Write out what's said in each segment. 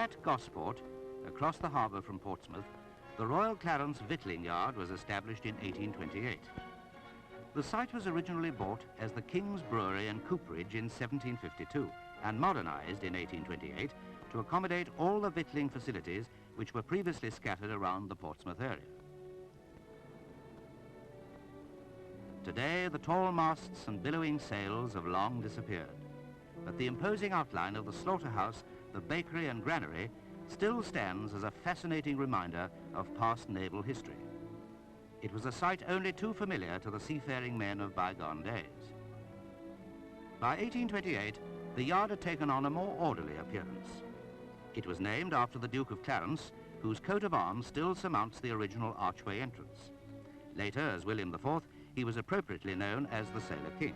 At Gosport, across the harbour from Portsmouth, the Royal Clarence Victualling Yard was established in 1828. The site was originally bought as the King's Brewery and Cooperage in 1752 and modernised in 1828 to accommodate all the victualling facilities which were previously scattered around the Portsmouth area. Today, the tall masts and billowing sails have long disappeared, but the imposing outline of the slaughterhouse, the bakery and granary still stands as a fascinating reminder of past naval history. It was a site only too familiar to the seafaring men of bygone days. By 1828, the yard had taken on a more orderly appearance. It was named after the Duke of Clarence, whose coat of arms still surmounts the original archway entrance. Later, as William IV, he was appropriately known as the Sailor King.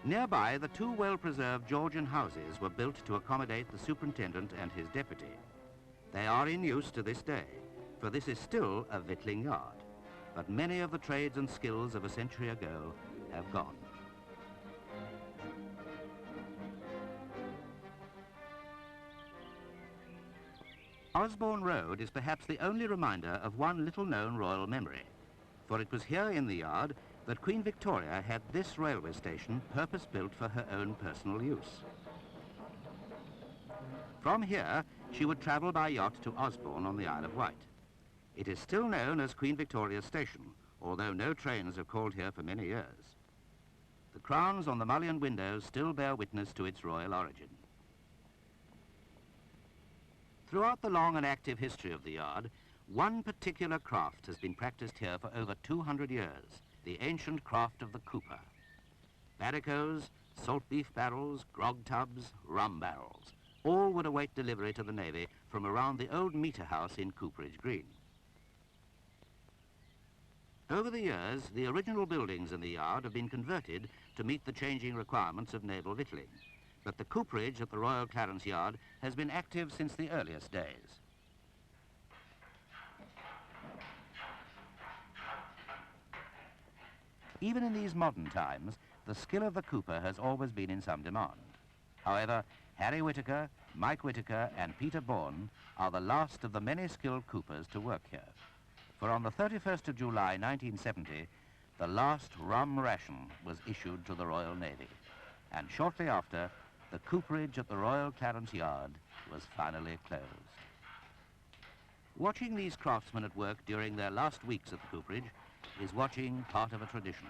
Nearby, the two well-preserved Georgian houses were built to accommodate the superintendent and his deputy. They are in use to this day, for this is still a victualling yard, but many of the trades and skills of a century ago have gone. Osborne Road is perhaps the only reminder of one little-known royal memory, for it was here in the yard that Queen Victoria had this railway station purpose-built for her own personal use. From here, she would travel by yacht to Osborne on the Isle of Wight. It is still known as Queen Victoria's Station, although no trains have called here for many years. The crowns on the mullioned windows still bear witness to its royal origin. Throughout the long and active history of the yard, one particular craft has been practiced here for over 200 years, the ancient craft of the cooper. Barricos, salt beef barrels, grog tubs, rum barrels, all would await delivery to the Navy from around the old meter house in Cooperage Green. Over the years, the original buildings in the yard have been converted to meet the changing requirements of naval victualling, but the cooperage at the Royal Clarence Yard has been active since the earliest days. Even in these modern times, the skill of the cooper has always been in some demand. However, Harry Whittaker, Mike Whittaker and Peter Bourne are the last of the many skilled coopers to work here. For on the 31st of July 1970, the last rum ration was issued to the Royal Navy, and shortly after, the cooperage at the Royal Clarence Yard was finally closed. Watching these craftsmen at work during their last weeks at the cooperage is watching part of a tradition.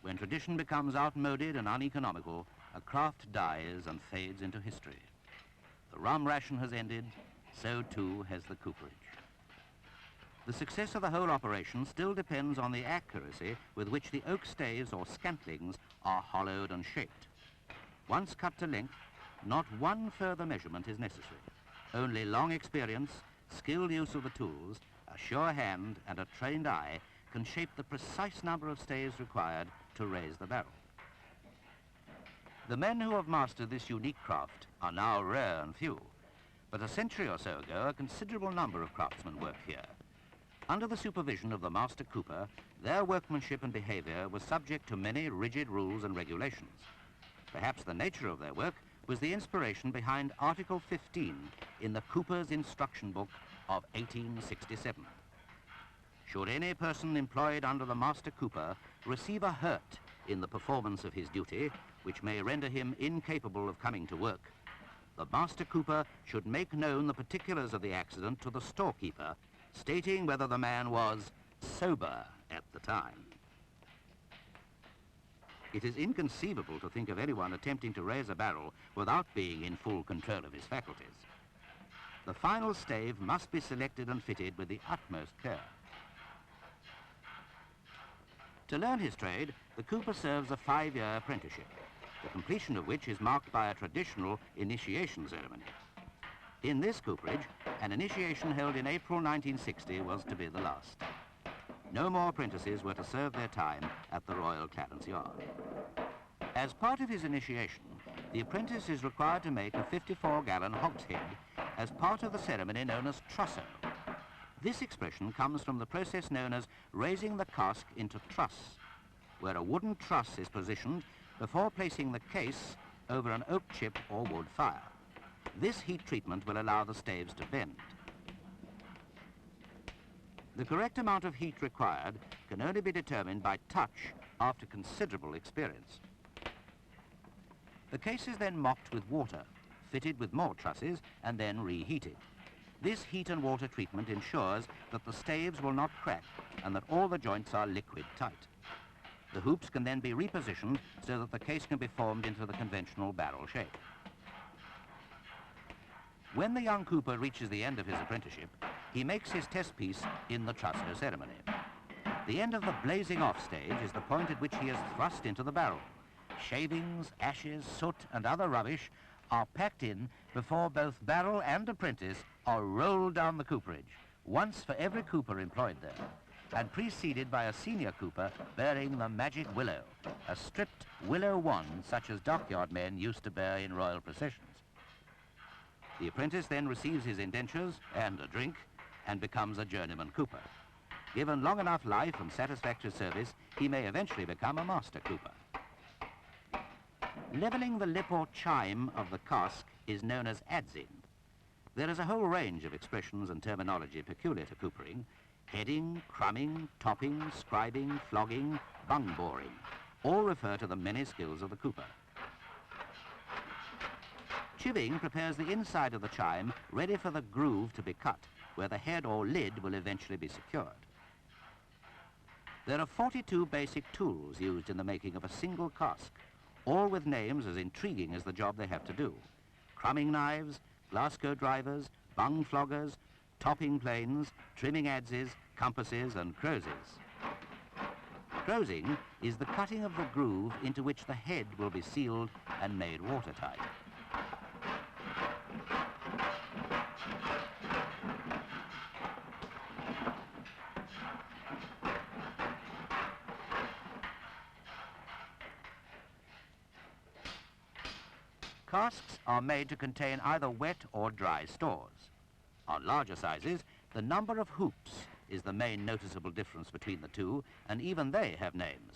When tradition becomes outmoded and uneconomical, a craft dies and fades into history. The rum ration has ended, so too has the cooperage. The success of the whole operation still depends on the accuracy with which the oak staves or scantlings are hollowed and shaped. Once cut to length, not one further measurement is necessary. Only long experience, skilled use of the tools, a sure hand and a trained eye can shape the precise number of staves required to raise the barrel. The men who have mastered this unique craft are now rare and few, but a century or so ago, a considerable number of craftsmen worked here. Under the supervision of the master cooper, their workmanship and behavior was subject to many rigid rules and regulations. Perhaps the nature of their work was the inspiration behind Article 15 in the Cooper's Instruction Book of 1867. Should any person employed under the master cooper receive a hurt in the performance of his duty, which may render him incapable of coming to work, the master cooper should make known the particulars of the accident to the storekeeper, stating whether the man was sober at the time. It is inconceivable to think of anyone attempting to raise a barrel without being in full control of his faculties. The final stave must be selected and fitted with the utmost care. To learn his trade, the cooper serves a 5-year apprenticeship, the completion of which is marked by a traditional initiation ceremony. In this cooperage, an initiation held in April 1960 was to be the last. No more apprentices were to serve their time at the Royal Clarence Yard. As part of his initiation, the apprentice is required to make a 54-gallon hogshead as part of the ceremony known as trousseau. This expression comes from the process known as raising the cask into truss, where a wooden truss is positioned before placing the case over an oak chip or wood fire. This heat treatment will allow the staves to bend. The correct amount of heat required can only be determined by touch after considerable experience. The case is then mopped with water, fitted with more trusses, and then reheated. This heat and water treatment ensures that the staves will not crack and that all the joints are liquid tight. The hoops can then be repositioned so that the case can be formed into the conventional barrel shape. When the young cooper reaches the end of his apprenticeship, he makes his test piece in the trusso ceremony. The end of the blazing off stage is the point at which he is thrust into the barrel. Shavings, ashes, soot, and other rubbish are packed in before both barrel and apprentice are rolled down the cooperage, once for every cooper employed there, and preceded by a senior cooper bearing the magic willow, a stripped willow wand such as dockyard men used to bear in royal processions. The apprentice then receives his indentures and a drink and becomes a journeyman cooper. Given long enough life and satisfactory service, he may eventually become a master cooper. Leveling the lip or chime of the cask is known as adzing. There is a whole range of expressions and terminology peculiar to coopering: heading, crumbing, topping, scribing, flogging, bung boring. All refer to the many skills of the cooper. Chiving prepares the inside of the chime ready for the groove to be cut, where the head or lid will eventually be secured. There are 42 basic tools used in the making of a single cask, all with names as intriguing as the job they have to do: crumbing knives, Glasgow drivers, bung floggers, topping planes, trimming adzes, compasses, and crozes. Crozing is the cutting of the groove into which the head will be sealed and made watertight. Casks are made to contain either wet or dry stores. On larger sizes, the number of hoops is the main noticeable difference between the two, and even they have names.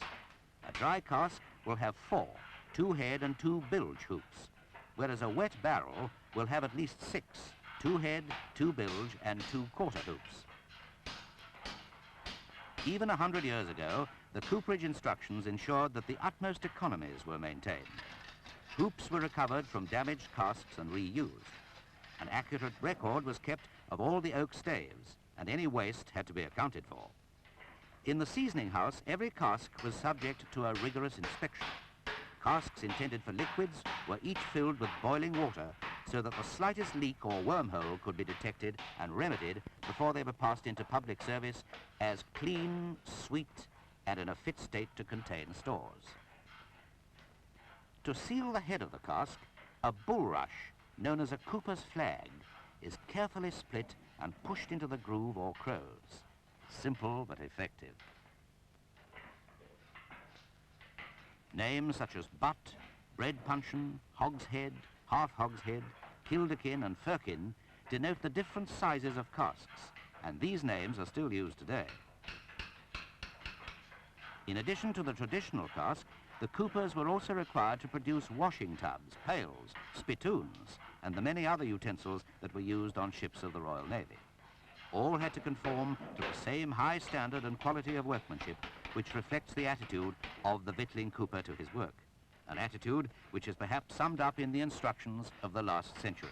A dry cask will have 4, 2 head and 2 bilge hoops, whereas a wet barrel will have at least 6, 2 head, 2 bilge, and 2 quarter hoops. Even 100 years ago, the cooperage instructions ensured that the utmost economies were maintained. Hoops were recovered from damaged casks and reused. An accurate record was kept of all the oak staves, and any waste had to be accounted for. In the seasoning house, every cask was subject to a rigorous inspection. Casks intended for liquids were each filled with boiling water so that the slightest leak or wormhole could be detected and remedied before they were passed into public service as clean, sweet, and in a fit state to contain stores. To seal the head of the cask, a bulrush, known as a cooper's flag, is carefully split and pushed into the groove or crows. Simple but effective. Names such as butt, bread puncheon, hogshead, half hogshead, kilderkin and firkin denote the different sizes of casks, and these names are still used today. In addition to the traditional cask, the coopers were also required to produce washing tubs, pails, spittoons, and the many other utensils that were used on ships of the Royal Navy. All had to conform to the same high standard and quality of workmanship which reflects the attitude of the victualling cooper to his work, an attitude which is perhaps summed up in the instructions of the last century.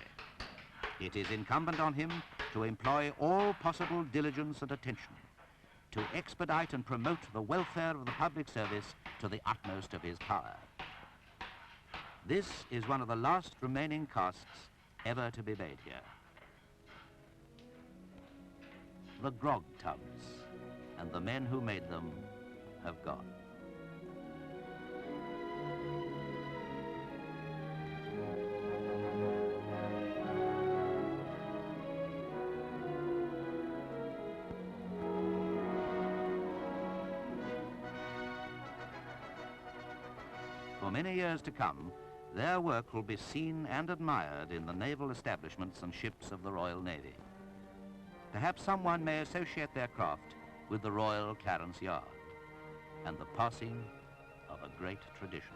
It is incumbent on him to employ all possible diligence and attention, to expedite and promote the welfare of the public service to the utmost of his power. This is one of the last remaining casks ever to be made here. The grog tubs and the men who made them have gone. For many years to come, their work will be seen and admired in the naval establishments and ships of the Royal Navy. Perhaps someone may associate their craft with the Royal Clarence Yard and the passing of a great tradition.